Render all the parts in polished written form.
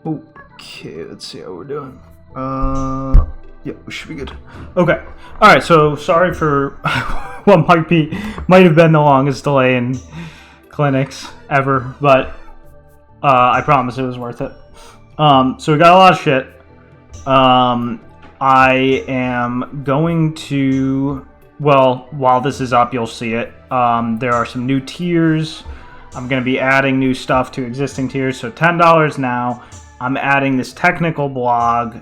Okay, let's see how we're doing. Yeah, we should be good. Okay. All right. So sorry for what might have been the longest delay in clinics ever, but I promise it was worth it. So we got a lot of shit. I am going to, well, while this is up, you'll see it. There are some new tiers. I'm going to be adding new stuff to existing tiers. So $10 now. I'm adding this technical blog.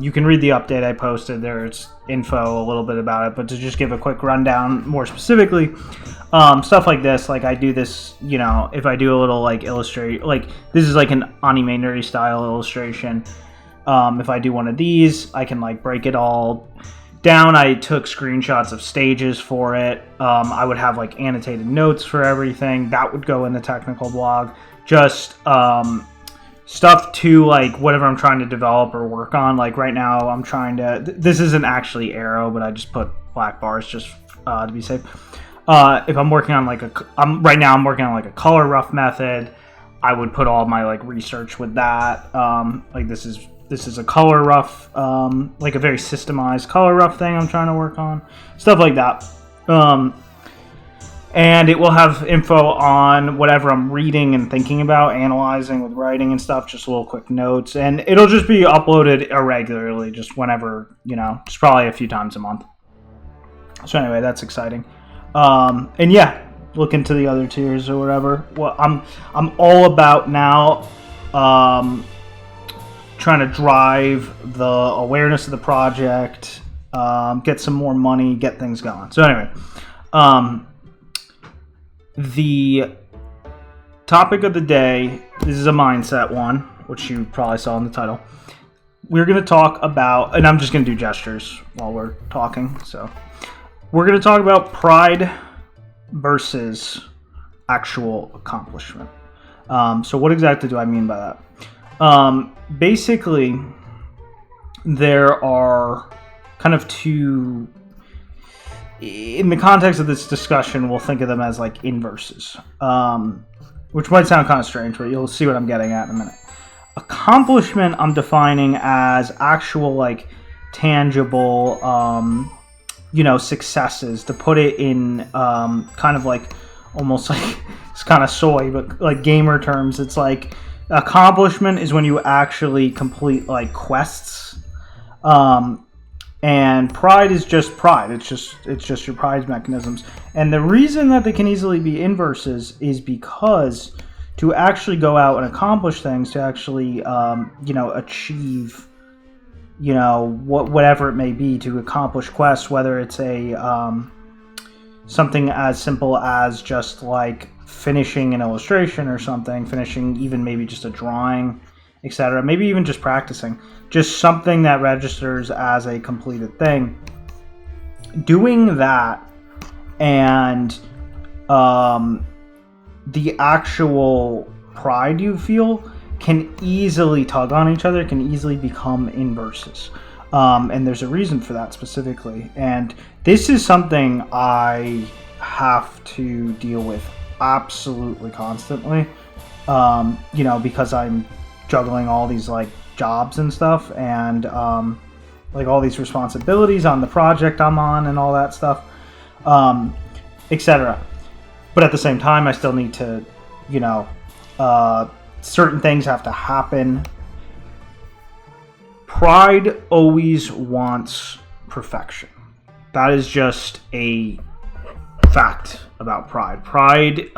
You can read the update I posted. There's info a little bit about it, but to just give a quick rundown more specifically, stuff like this, like I do this, you know, if I do a little like illustrate, like this is like an anime nerdy style illustration. If I do one of these, I can like break it all down. I took screenshots of stages for it. I would have like annotated notes for everything. That would go in the technical blog. Just stuff to like whatever I'm trying to develop or work on. Like right now I'm trying to, this isn't actually Arrow, but I just put black bars just to be safe. If I'm working on like right now I'm working on like a color rough method, I would put all my like research with that. Like this is a color rough, like a very systemized color rough thing I'm trying to work on, stuff like that. And it will have info on whatever I'm reading and thinking about, analyzing with writing and stuff, just little quick notes. And it'll just be uploaded irregularly, just whenever, you know, just probably a few times a month. So anyway, that's exciting. And yeah, look into the other tiers or whatever. Well, I'm all about now trying to drive the awareness of the project, get some more money, get things going. So anyway, the topic of the day, this is a mindset one, which you probably saw in the title. We're going to talk about, and I'm just going to do gestures while we're talking. So we're going to talk about pride versus actual accomplishment. So what exactly do I mean by that? Basically, there are kind of two. In the context of this discussion, we'll think of them as like inverses, which might sound kind of strange, but you'll see what I'm getting at in a minute. Accomplishment I'm defining as actual like tangible, successes. To put it in kind of like almost like it's kind of soy, but like gamer terms, it's like accomplishment is when you actually complete like quests. And pride is just pride. It's just your pride mechanisms. And the reason that they can easily be inverses is because to actually go out and accomplish things, to actually, achieve, whatever it may be, to accomplish quests, whether it's a something as simple as just like finishing an illustration or something, finishing even maybe just a drawing, etc. Maybe even just practicing. Just something that registers as a completed thing. Doing that and the actual pride you feel can easily tug on each other, can easily become inverses. And there's a reason for that specifically. And this is something I have to deal with absolutely constantly, because I'm juggling all these like jobs and stuff, and like all these responsibilities on the project I'm on and all that stuff, etc. But at the same time, I still need to, certain things have to happen. Pride always wants perfection. That is just a fact about pride. Pride,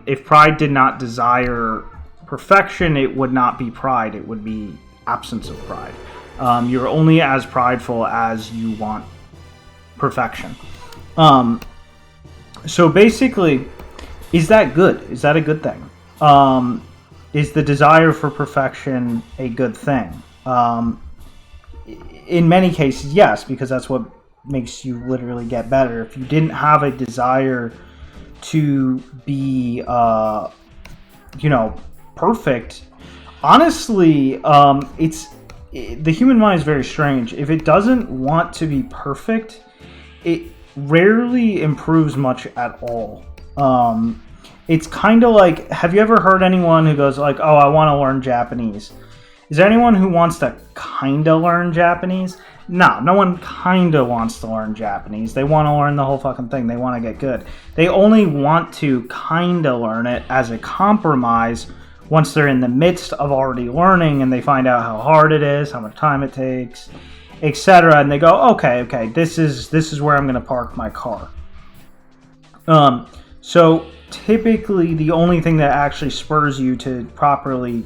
if pride did not desire perfection, it would not be pride. It would be absence of pride. You're only as prideful as you want perfection. So basically, is that good? Is that a good thing? Is the desire for perfection a good thing? In many cases, yes, because that's what makes you literally get better. If you didn't have a desire to be, perfect, honestly, the human mind is very strange. If it doesn't want to be perfect, it rarely improves much at all. It's kind of like, have you ever heard anyone who goes like, oh, I want to learn Japanese? Is there anyone who wants to kinda learn Japanese? No one kinda wants to learn Japanese. They want to learn the whole fucking thing. They want to get good. They only want to kinda learn it as a compromise once they're in the midst of already learning and they find out how hard it is, how much time it takes, etc. And they go, okay, this is where I'm going to park my car. So typically the only thing that actually spurs you to properly,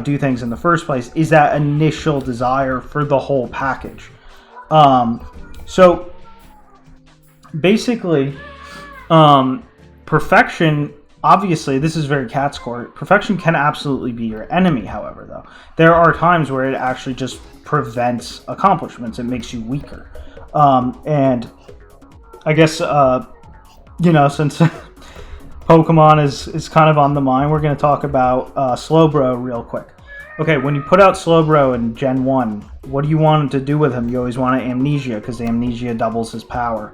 do things in the first place is that initial desire for the whole package. So basically, perfection, obviously, this is very cat score. Perfection can absolutely be your enemy, however, though. There are times where it actually just prevents accomplishments. It makes you weaker. And I guess, since Pokemon is kind of on the mind, we're going to talk about Slowbro real quick. Okay, when you put out Slowbro in Gen 1, what do you want to do with him? You always want Amnesia, because Amnesia doubles his power.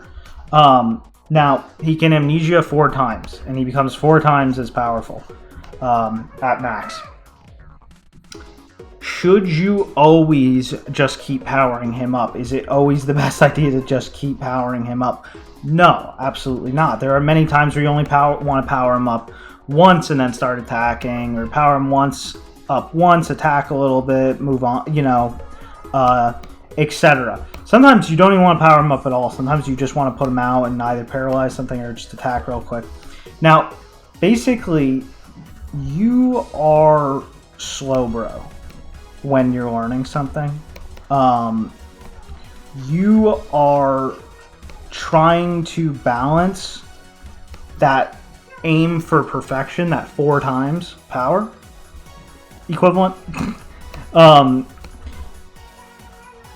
Now, he can Amnesia 4 times, and he becomes 4 times as powerful at max. Should you always just keep powering him up? Is it always the best idea to just keep powering him up? No, absolutely not. There are many times where you only want to power him up once and then start attacking, or power him up once, attack a little bit, move on, etc. Sometimes you don't even want to power him up at all. Sometimes you just want to put him out and either paralyze something or just attack real quick. Now, basically, you are Slowbro when you're learning something. You are trying to balance that aim for perfection, that 4 times power equivalent,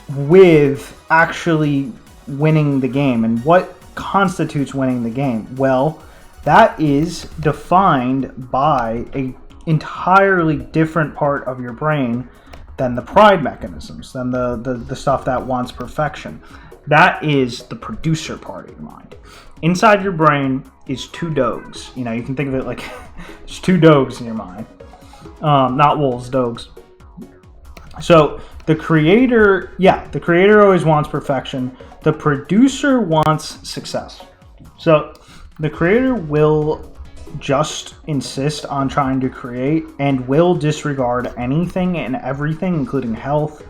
with actually winning the game. And what constitutes winning the game? Well, that is defined by a entirely different part of your brain than the pride mechanisms, than the stuff that wants perfection. That is the producer part of your mind. Inside your brain is 2 dogs. You can think of it like there's 2 dogs in your mind. Not wolves, dogs. So the creator always wants perfection. The producer wants success. So the creator will just insist on trying to create and will disregard anything and everything, including health,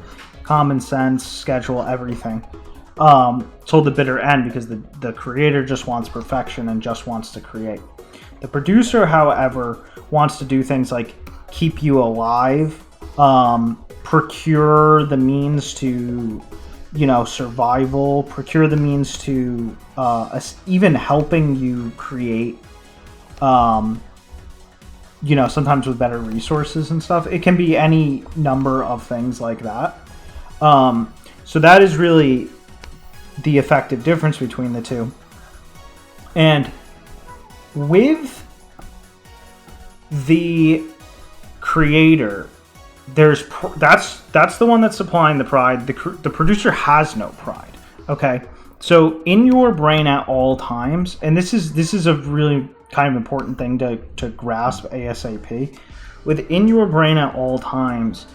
common sense, schedule, everything, till the bitter end, because the creator just wants perfection and just wants to create. The producer, however, wants to do things like keep you alive, procure the means to, survival, procure the means to even helping you create, sometimes with better resources and stuff. It can be any number of things like that. So that is really the effective difference between the two. And with the creator, that's the one that's supplying the pride. The producer has no pride. Okay, so in your brain at all times, and this is a really kind of important thing to grasp ASAP. Within your brain at all times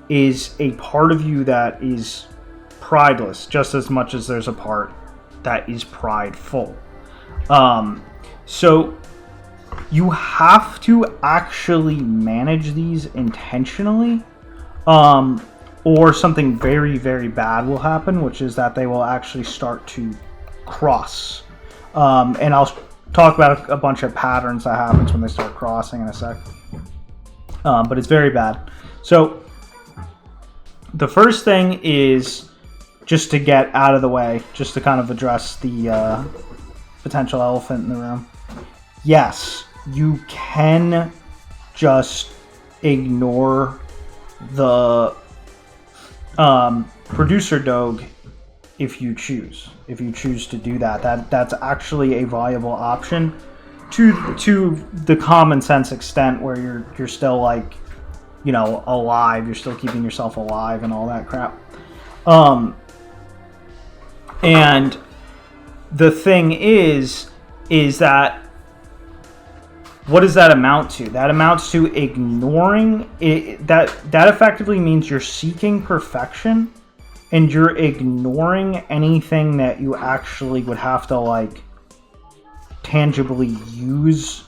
is a part of you that is prideless, just as much as there's a part that is prideful. So you have to actually manage these intentionally, or something very, very bad will happen, which is that they will actually start to cross. And I'll talk about a bunch of patterns that happens when they start crossing in a sec. But it's very bad. So the first thing is, just to get out of the way, just to kind of address the potential elephant in the room. Yes, you can just ignore the producer dog if you choose. If you choose to do that's actually a viable option to the common sense extent, where you're still alive. You're still keeping yourself alive and all that crap. And the thing is that what does that amount to? That amounts to ignoring it. That effectively means you're seeking perfection and you're ignoring anything that you actually would have to like tangibly use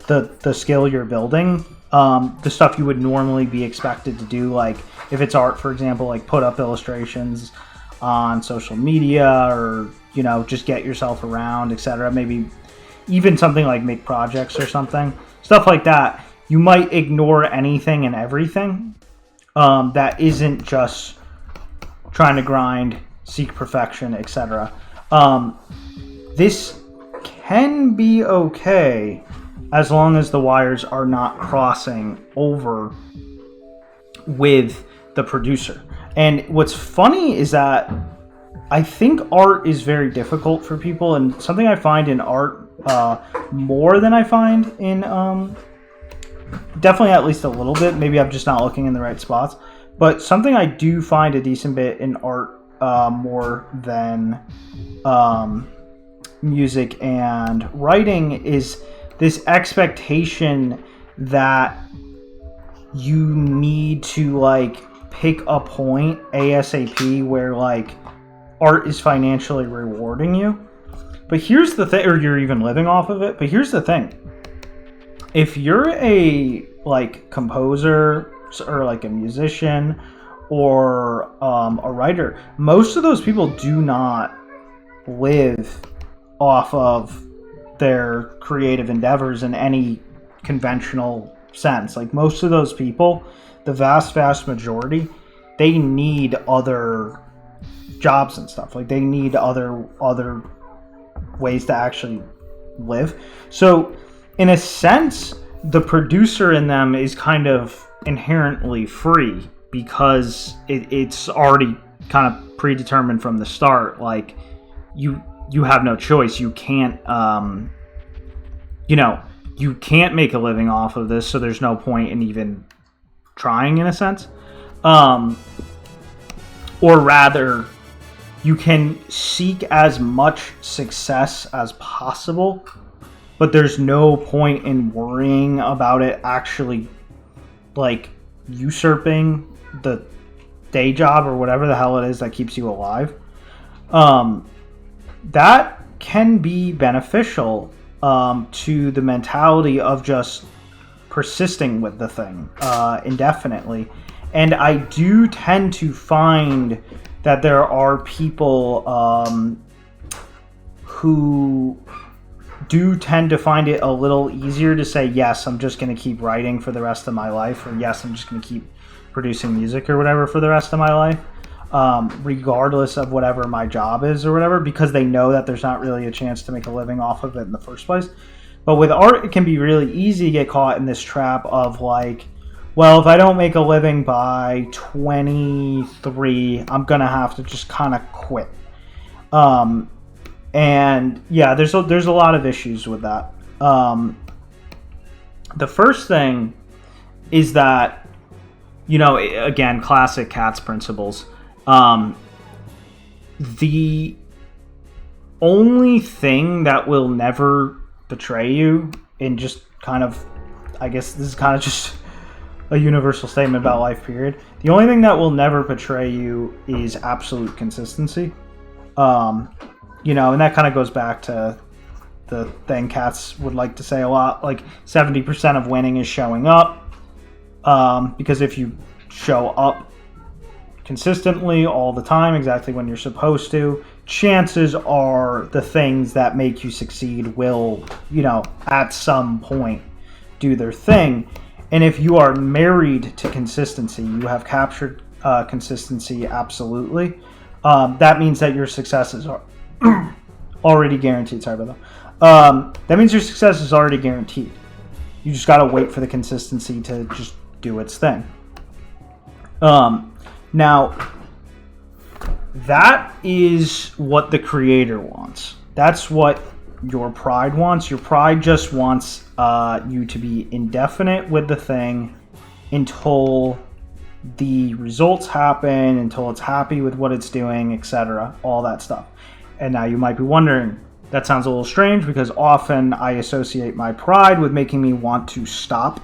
the skill you're building. The stuff you would normally be expected to do, like if it's art, for example, like put up illustrations on social media, or just get yourself around, etc. Maybe even something like make projects or something, stuff like that. You might ignore anything and everything that isn't just trying to grind, seek perfection, etc. This can be okay as long as the wires are not crossing over with the producer. And what's funny is that I think art is very difficult for people, and something I find in art more than I find in definitely at least a little bit, maybe I'm just not looking in the right spots, but something I do find a decent bit in art more than music and writing is this expectation that you need to like pick a point ASAP where like art is financially rewarding you. But here's the thing, or you're even living off of it. But here's the thing. If you're a like composer or like a musician or a writer, most of those people do not live off of their creative endeavors in any conventional sense. Like most of those people, the vast majority, they need other jobs and stuff. Like they need other ways to actually live. So in a sense, the producer in them is kind of inherently free because it's already kind of predetermined from the start. Like you have no choice. You can't, you can't make a living off of this, so there's no point in even trying, in a sense. Or rather, you can seek as much success as possible, but there's no point in worrying about it actually, like, usurping the day job or whatever the hell it is that keeps you alive. That can be beneficial to the mentality of just persisting with the thing indefinitely. And I do tend to find that there are people who do tend to find it a little easier to say, yes, I'm just going to keep writing for the rest of my life, or yes, I'm just going to keep producing music or whatever for the rest of my life. Regardless of whatever my job is or whatever, because they know that there's not really a chance to make a living off of it in the first place. But with art, it can be really easy to get caught in this trap of like, well, if I don't make a living by 23, I'm gonna have to just kind of quit. And yeah, there's a lot of issues with that. The first thing is that, again, classic Katz principles. The only thing that will never betray you, in just kind of, I guess this is kind of just a universal statement about life, period. The only thing that will never betray you is absolute consistency. And that kind of goes back to the thing Katz would like to say a lot, like 70% of winning is showing up. Because if you show up consistently all the time, exactly when you're supposed to, chances are the things that make you succeed will, at some point do their thing. And if you are married to consistency, you have captured consistency absolutely. That means that your success is already guaranteed. Sorry about that. That means your success is already guaranteed. You just got to wait for the consistency to just do its thing. Now, that is what the creator wants. That's what your pride wants. Your pride just wants you to be indefinite with the thing until the results happen, until it's happy with what it's doing, etc. All that stuff. And now you might be wondering, That sounds a little strange because often I associate my pride with making me want to stop,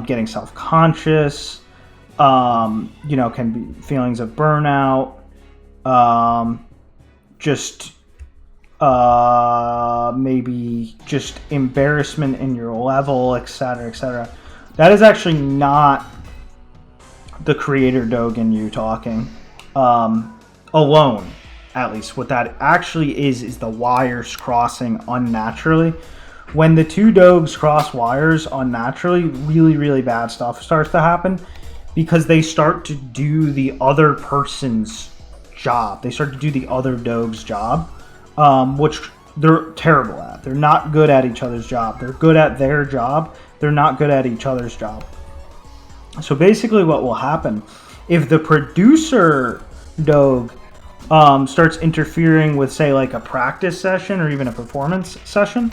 getting self-conscious, can be feelings of burnout, just maybe just embarrassment in your level, etc., etc. That is actually not the creator Doge in you talking alone. At least what that actually is the wires crossing unnaturally. When the two Doges cross wires unnaturally, really, really bad stuff starts to happen because they start to do the other person's job. They start to do the other Doge's job, which they're terrible at. They're not good at each other's job. They're good at their job. They're not good at each other's job. So basically what will happen, if the producer Doge starts interfering with, say, like a practice session or even a performance session,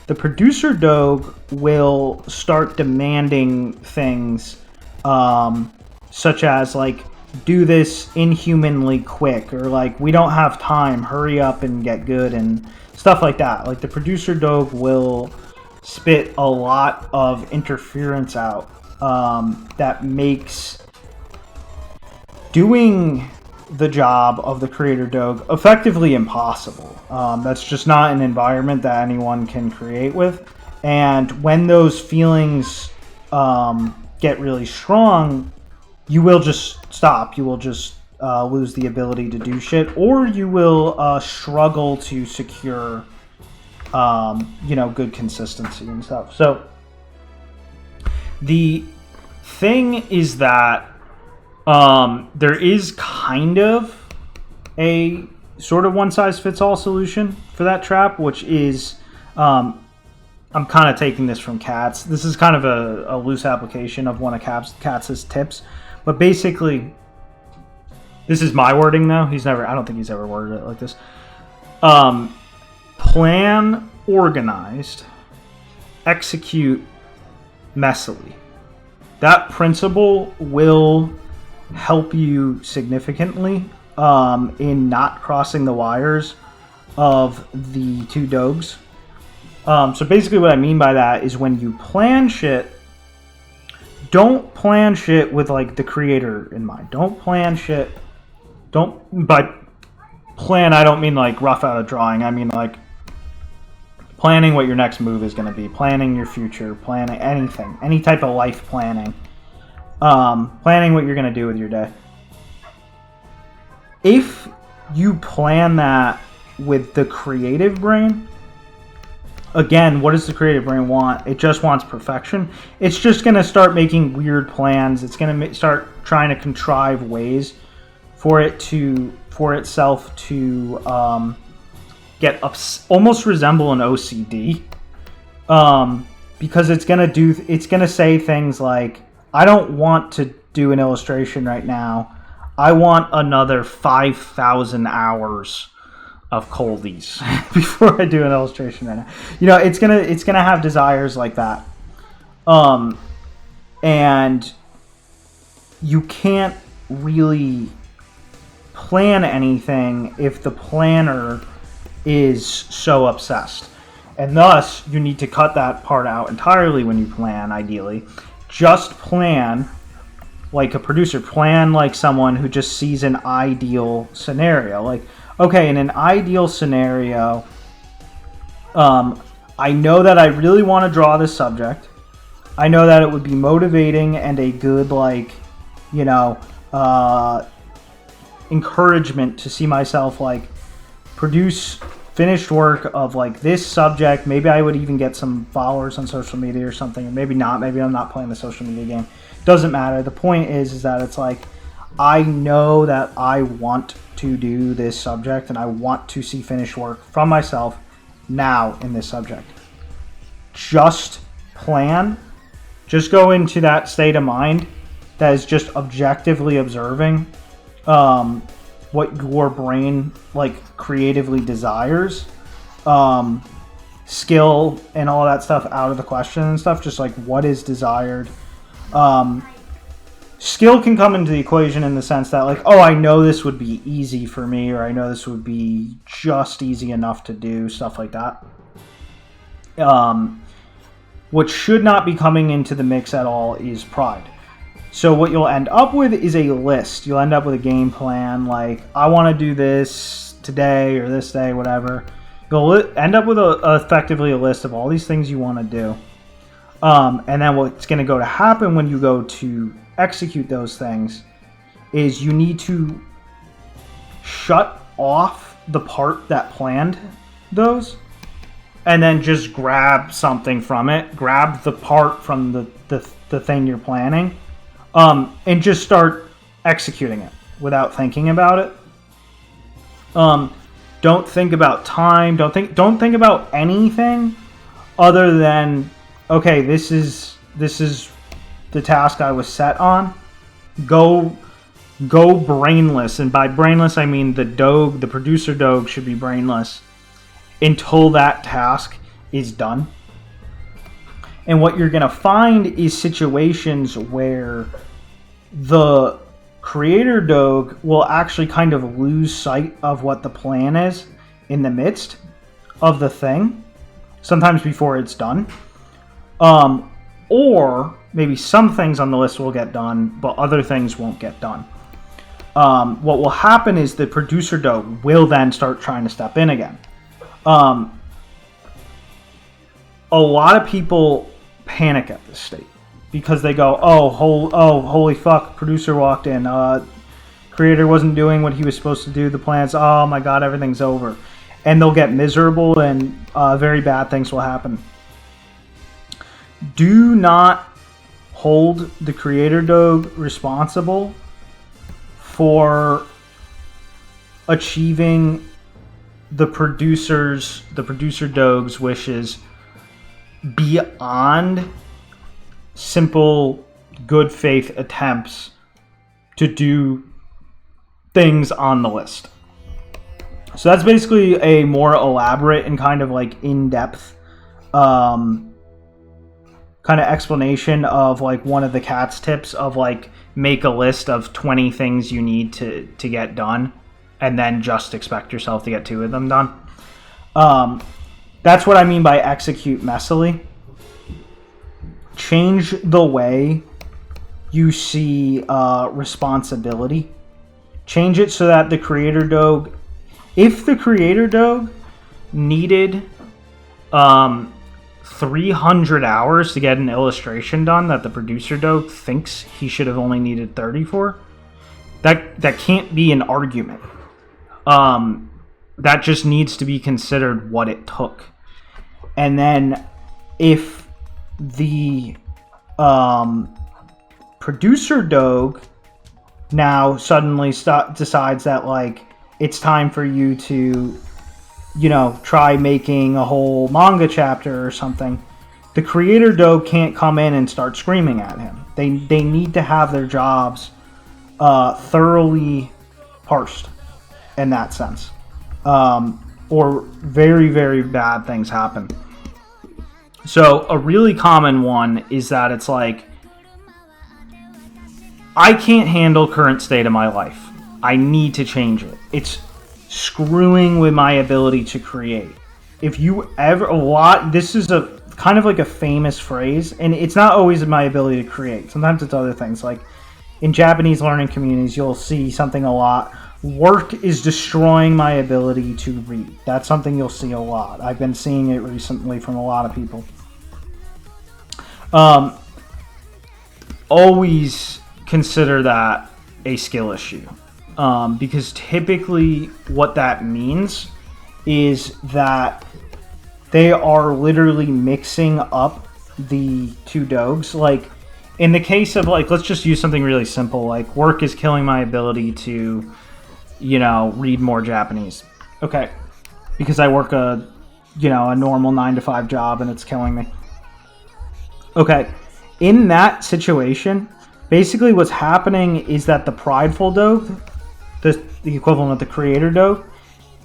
the producer Doge will start demanding things such as, like, do this inhumanly quick, or like, we don't have time, hurry up and get good, and stuff like that. Like, the producer Doge will spit a lot of interference out that makes doing the job of the creator Doge effectively impossible. That's just not an environment that anyone can create with. And when those feelings get really strong, you will just stop. You will just lose the ability to do shit, or you will struggle to secure, good consistency and stuff. So the thing is that there is kind of a sort of one-size-fits-all solution for that trap, which is, I'm kind of taking this from Katz. This is kind of a loose application of one of Katz's tips. But basically, this is my wording, though. I don't think he's ever worded it like this. Plan organized, execute messily. That principle will help you significantly in not crossing the wires of the two Doges. So basically what I mean by that is when you plan shit, don't plan shit with, like, the creator in mind. By plan, I don't mean like rough out a drawing. I mean like planning what your next move is going to be, planning your future, planning anything, any type of life planning, planning what you're going to do with your day. If you plan that with the creative brain, again, what does the creative brain want? It just wants perfection. It's just going to start making weird plans. It's going to start trying to contrive ways for itself to almost resemble an OCD, because it's going to say things like, I don't want to do an illustration right now. I want another 5,000 hours of coldies before I do an illustration right now. It's gonna have desires like that, and you can't really plan anything if the planner is so obsessed, and thus you need to cut that part out entirely when you plan. Ideally, just plan like a producer. Plan like someone who just sees an ideal scenario. Like, okay, in an ideal scenario, I know that I really want to draw this subject. I know that it would be motivating and a good, encouragement to see myself, like, produce finished work of, like, this subject. Maybe I would even get some followers on social media or something, or maybe not. Maybe I'm not playing the social media game. Doesn't matter. The point is that it's like, I know that I want to do this subject and I want to see finished work from myself now in this subject. Just plan. Just go into that state of mind that is just objectively observing what your brain, like, creatively desires. Skill and all that stuff out of the question and stuff. Just like what is desired. skill can come into the equation in the sense that, like, oh, I know this would be easy for me, or I know this would be just easy enough to do, stuff like that. What should not be coming into the mix at all is pride. So what you'll end up with is a list. You'll end up with a game plan, like, I want to do this today or this day, whatever. You'll end up with effectively a list of all these things you want to do. And then what's going to go to happen when you go to execute those things is you need to shut off the part that planned those, and then just grab something from it. Grab the part from the thing you're planning, and just start executing it without thinking about it. Don't think about time. Don't think about anything other than, okay, this is the task I was set on. Go brainless, and by brainless I mean the producer Doge should be brainless until that task is done. And what you're gonna find is situations where the creator Doge will actually kind of lose sight of what the plan is in the midst of the thing, sometimes before it's done. Or maybe some things on the list will get done, but other things won't get done. What will happen is the producer Doge will then start trying to step in again. A lot of people panic at this state because they go, holy fuck, producer walked in, creator wasn't doing what he was supposed to do, the plans, oh my god, everything's over. And they'll get miserable, and very bad things will happen. Do not hold the creator Doge responsible for achieving the producer Doge's wishes beyond simple good faith attempts to do things on the list. So that's basically a more elaborate and kind of like in-depth kind of explanation of like one of the cat's tips of like make a list of 20 things you need to get done, and then just expect yourself to get 2 of them done. That's what I mean by execute messily. Change the way you see responsibility. Change it so that the creator Doge, if the creator Doge needed 300 hours to get an illustration done that the producer Doge thinks he should have only needed 30 for, that can't be an argument. That just needs to be considered what it took. And then if the producer Doge now suddenly decides that like it's time for you to, you know, try making a whole manga chapter or something, the creator Doge can't come in and start screaming at him. They need to have their jobs thoroughly parsed in that sense. Or very, very bad things happen. So a really common one is that it's like, I can't handle current state of my life. I need to change it. It's screwing with my ability to create. If you ever, this is a kind of like a famous phrase, and it's not always my ability to create. Sometimes it's other things. Like in Japanese learning communities, you'll see something a lot. Work is destroying my ability to read. That's something you'll see a lot. I've been seeing it recently from a lot of people. Always consider that a skill issue. Because typically what that means is that they are literally mixing up the 2 Doges. Like in the case of like, let's just use something really simple. Like work is killing my ability to, you know, read more Japanese. Okay. Because I work a normal 9-to-5 job and it's killing me. Okay. In that situation, basically what's happening is that the prideful Doge, the equivalent of the creator Doge,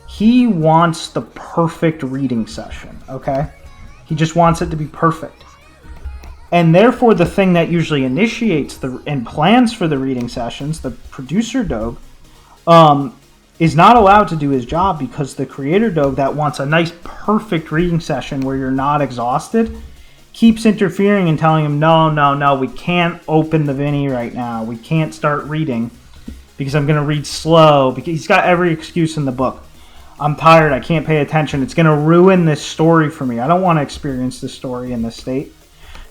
he wants the perfect reading session, okay? He just wants it to be perfect. And therefore, the thing that usually initiates and plans for the reading sessions, the producer Doge, is not allowed to do his job because the creator Doge that wants a nice, perfect reading session where you're not exhausted keeps interfering and telling him, no, we can't open the Vinny right now. We can't start reading because I'm going to read slow. Because he's got every excuse in the book. I'm tired. I can't pay attention. It's going to ruin this story for me. I don't want to experience this story in this state.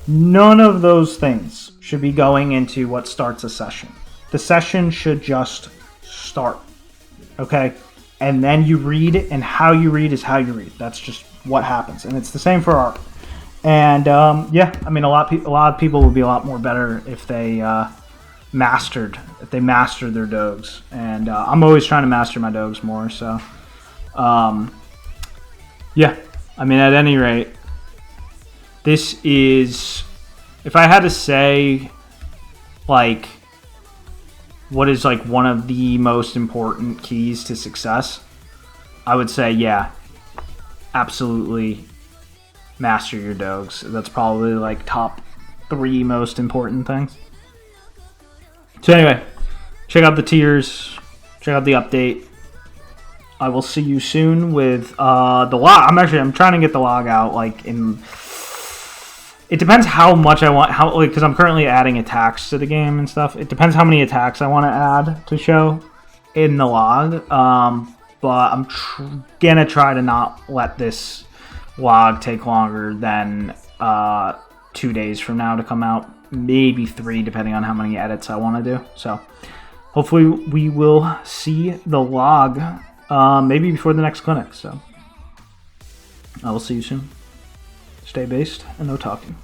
None of those things should be going into what starts a session. The session should just start. Okay? And then you read, and how you read is how you read. That's just what happens. And it's the same for art. And yeah, I mean, a lot of people would be a lot more better if they mastered their Doges. And I'm always trying to master my Doges more. So yeah, I mean, at any rate, this is, if I had to say, like, what is like one of the most important keys to success, I would say, yeah, absolutely master your Doges. That's probably like top 3 most important things. So anyway, check out the tiers, check out the update. I will see you soon with the log. I'm trying to get the log out like in. It depends how much I want, because I'm currently adding attacks to the game and stuff. It depends how many attacks I want to add to show in the log. But I'm gonna try to not let this log take longer than 2 days from now to come out. Maybe 3, depending on how many edits I want to do. So hopefully we will see the log maybe before the next clinic. So I will see you soon. Stay based and no talking.